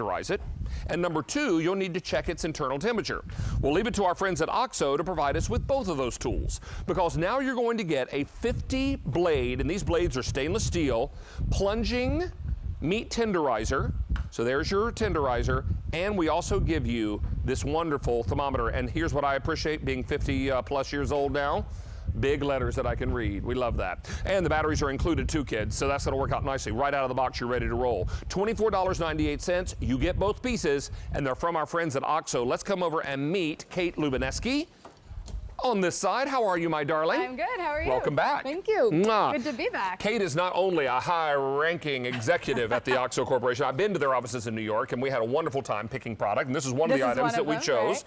tenderize it. And number two, you'll need to check its internal temperature. We'll leave it to our friends at OXO to provide us with both of those tools, because now you're going to get a 50 blade, and these blades are stainless steel, plunging meat tenderizer. So there's your tenderizer, and we also give you this wonderful thermometer. And here's what I appreciate, being 50 plus years old now. Big letters that I can read. We love that. And the batteries are included too, kids, so that's going to work out nicely. Right out of the box, you're ready to roll. $24.98. You get both pieces, and they're from our friends at OXO. Let's come over and meet Kate Lubineski on this side. How are you, my darling? I'm good. How are you? Welcome back. Thank you. Mwah. Good to be back. Kate is not only a high-ranking executive at the OXO Corporation. I've been to their offices in New York, and we had a wonderful time picking product, and this is one of the items that we chose. Right?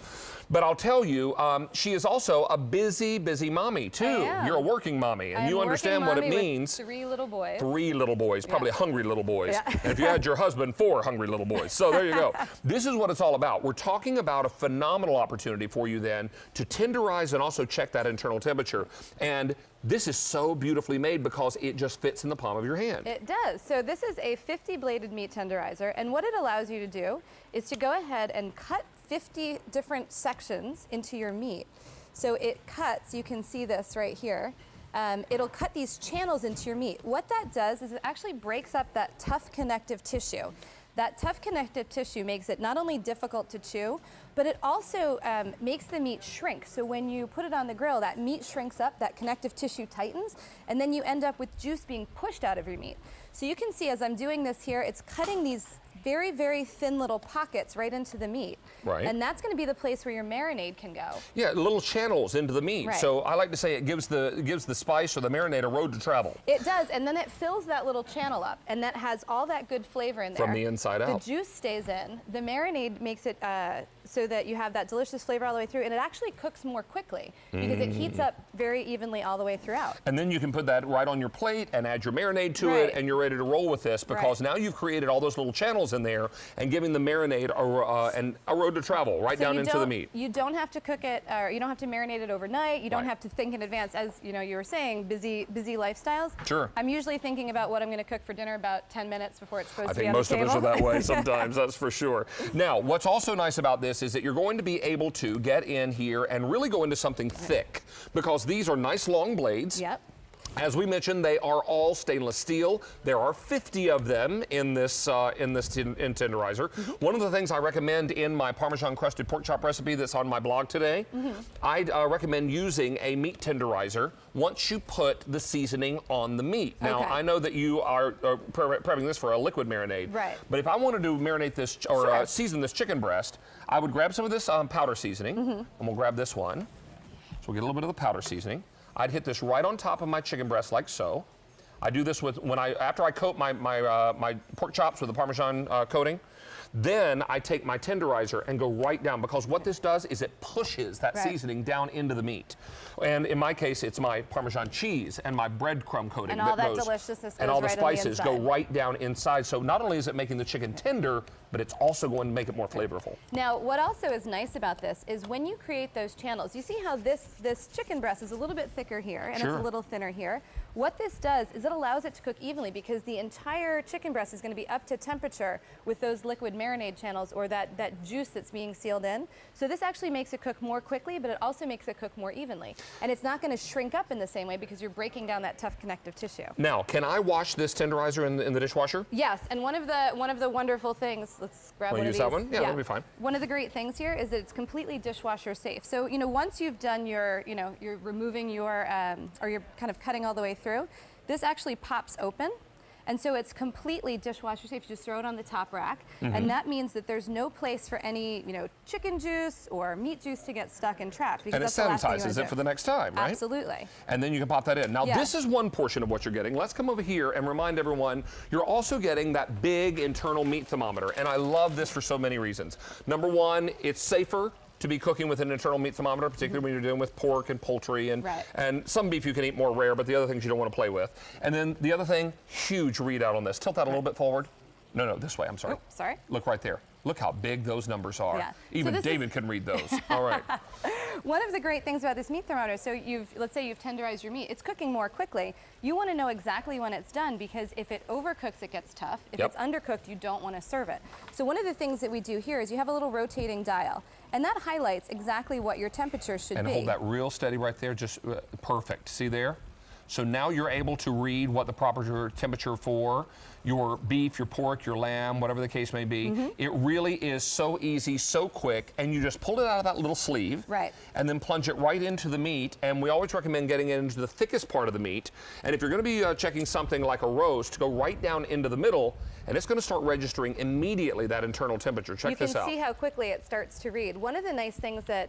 But I'll tell you, she is also a busy, busy mommy, too. You're a working mommy, and you understand what it means. 3 little boys. 3 little boys, probably hungry little boys. Yeah. And if you had your husband, 4 hungry little boys. So there you go. This is what it's all about. We're talking about a phenomenal opportunity for you then to tenderize and also check that internal temperature. And this is so beautifully made because it just fits in the palm of your hand. It does. So this is a 50 bladed meat tenderizer, and what it allows you to do is to go ahead and cut 50 different sections into your meat. So it cuts, you can see this right here. It'll cut these channels into your meat. What that does is it actually breaks up that tough connective tissue. That tough connective tissue makes it not only difficult to chew, but it also makes the meat shrink. So when you put it on the grill, that meat shrinks up, that connective tissue tightens, and then you end up with juice being pushed out of your meat. So you can see as I'm doing this here, it's cutting these very, very thin little pockets right into the meat. Right. And that's going to be the place where your marinade can go. Yeah, little channels into the meat. Right. So I like to say it gives the spice or the marinade a road to travel. It does, and then it fills that little channel up, and that has all that good flavor in there. From the inside out. The juice stays in. The marinade makes it so that you have that delicious flavor all the way through, and it actually cooks more quickly because it heats up very evenly all the way throughout. And then you can put that right on your plate and add your marinade to it, and you're ready to roll with this, because now you've created all those little channels in there and giving the marinade a road to travel right down into the meat. You don't have to cook it, or you don't have to marinate it overnight. You don't have to think in advance. As you know, you were saying, busy lifestyles. Sure. I'm usually thinking about what I'm going to cook for dinner about 10 minutes before it's supposed to be on I the think most of us are that way sometimes, that's for sure. Now, what's also nice about this is that you're going to be able to get in here and really go into something thick, because these are nice long blades. Yep. As we mentioned, they are all stainless steel. There are 50 of them in this tenderizer. One of the things I recommend in my Parmesan crusted pork chop recipe that's on my blog today, I'd recommend using a meat tenderizer once you put the seasoning on the meat. Now, I know that you are prepping this for a liquid marinade, but if I wanted to marinate this or season this chicken breast, I would grab some of this powder seasoning, and we'll grab this one. So we'll get a little bit of the powder seasoning. I'd hit this right on top of my chicken breast like so. I do this with after I coat my pork chops with the Parmesan coating. Then I take my tenderizer and go right down, because what this does is it pushes that seasoning down into the meat. And in my case, it's my Parmesan cheese and my breadcrumb coating. And all that deliciousness goes and all the right spices on the go right down inside. So not only is it making the chicken tender, but it's also going to make it more flavorful. Now, what also is nice about this is when you create those channels, you see how this chicken breast is a little bit thicker here, and it's a little thinner here. What this does is it allows it to cook evenly, because the entire chicken breast is going to be up to temperature with those liquid marinade channels, or that juice that's being sealed in. So this actually makes it cook more quickly, but it also makes it cook more evenly. And it's not going to shrink up in the same way because you're breaking down that tough connective tissue. Now, can I wash this tenderizer in the dishwasher? Yes, and one of the wonderful things, let's grab one of these. Use that one? Yeah, that'll be fine. One of the great things here is that it's completely dishwasher safe. So, you know, once you've done your, you're removing your, or you're kind of cutting all the way through, this actually pops open. And so it's completely dishwasher safe. You just throw it on the top rack. And that means that there's no place for any, chicken juice or meat juice to get stuck and trapped. Because and it sanitizes it for the next time, right? Absolutely. And then you can pop that in. Now, this is one portion of what you're getting. Let's come over here and remind everyone, you're also getting that big internal meat thermometer. And I love this for so many reasons. Number one, it's safer to be cooking with an internal meat thermometer, particularly when you're dealing with pork and poultry and some beef you can eat more rare, but the other things you don't want to play with. And then the other thing, huge readout on this. Tilt that a little bit forward. No, this way, I'm sorry. Oh, sorry. Look right there. Look how big those numbers are. Yeah. Even So David can read those. All right. One of the great things about this meat thermometer, so let's say you've tenderized your meat, it's cooking more quickly. You want to know exactly when it's done, because if it overcooks, it gets tough. If Yep. it's undercooked, you don't want to serve it. So one of the things that we do here is you have a little rotating dial, and that highlights exactly what your temperature should And be. hold that real steady right there, just perfect. See there? So now you're able to read what the proper temperature for your beef, your pork, your lamb, whatever the case may be. It really is so easy, so quick, and you just pull it out of that little sleeve, Right. and then plunge it right into the meat. And we always recommend getting it into the thickest part of the meat. And if you're going to be checking something like a roast, go right down into the middle, and it's going to start registering immediately that internal temperature. Check this out. You can see how quickly it starts to read. One of the nice things that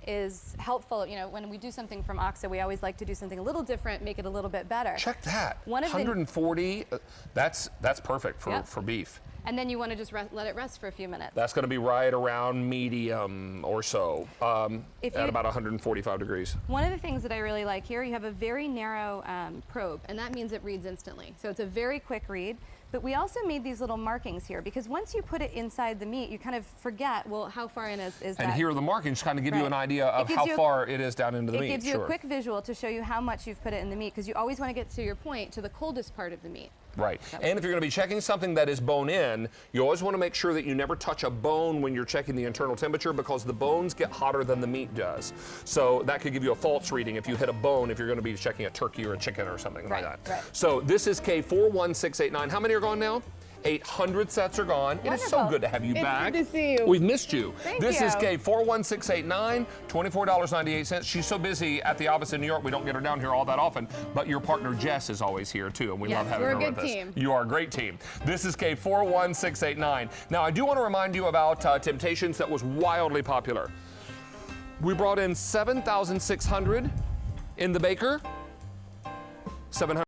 is helpful, you know, when we do something from OXO, we always like to do something a little different, make it a little bit better. Check that. One of the- 140. That's perfect for, Yep. for beef. And then you want to just let it rest for a few minutes. That's going to be right around medium or so, at about 145 degrees. One of the things that I really like here, you have a very narrow probe, and that means it reads instantly. So it's a very quick read. But we also made these little markings here, because once you put it inside the meat, you kind of forget, well, how far in is that? And here are the markings kind of give you Right. an idea of It gives how you- far it is down into the meat. It gives you Sure. a quick visual to show you how much you've put it in the meat, because you always want to get, to your point, to the coldest part of the meat. Right. And if you're going to be checking something that is bone in, you always want to make sure that you never touch a bone when you're checking the internal temperature, because the bones get hotter than the meat does. So that could give you a false reading if you hit a bone, if you're going to be checking a turkey or a chicken or something like Right, that. right. So this is K41689. How many are gone now? 800 sets are gone. It is so Wonderful. good to have you It's back. good to see you. We've missed you. Thank This you. is K41689, $24.98. She's so busy at the office in New York, we don't get her down here all that often, but your partner Jess is always here too, and we Yes, love having we're her a good with us. team. You are a great team. This is K41689. Now, I do want to remind you about Temptations that was wildly popular. We brought in 7,600 in the baker, 700.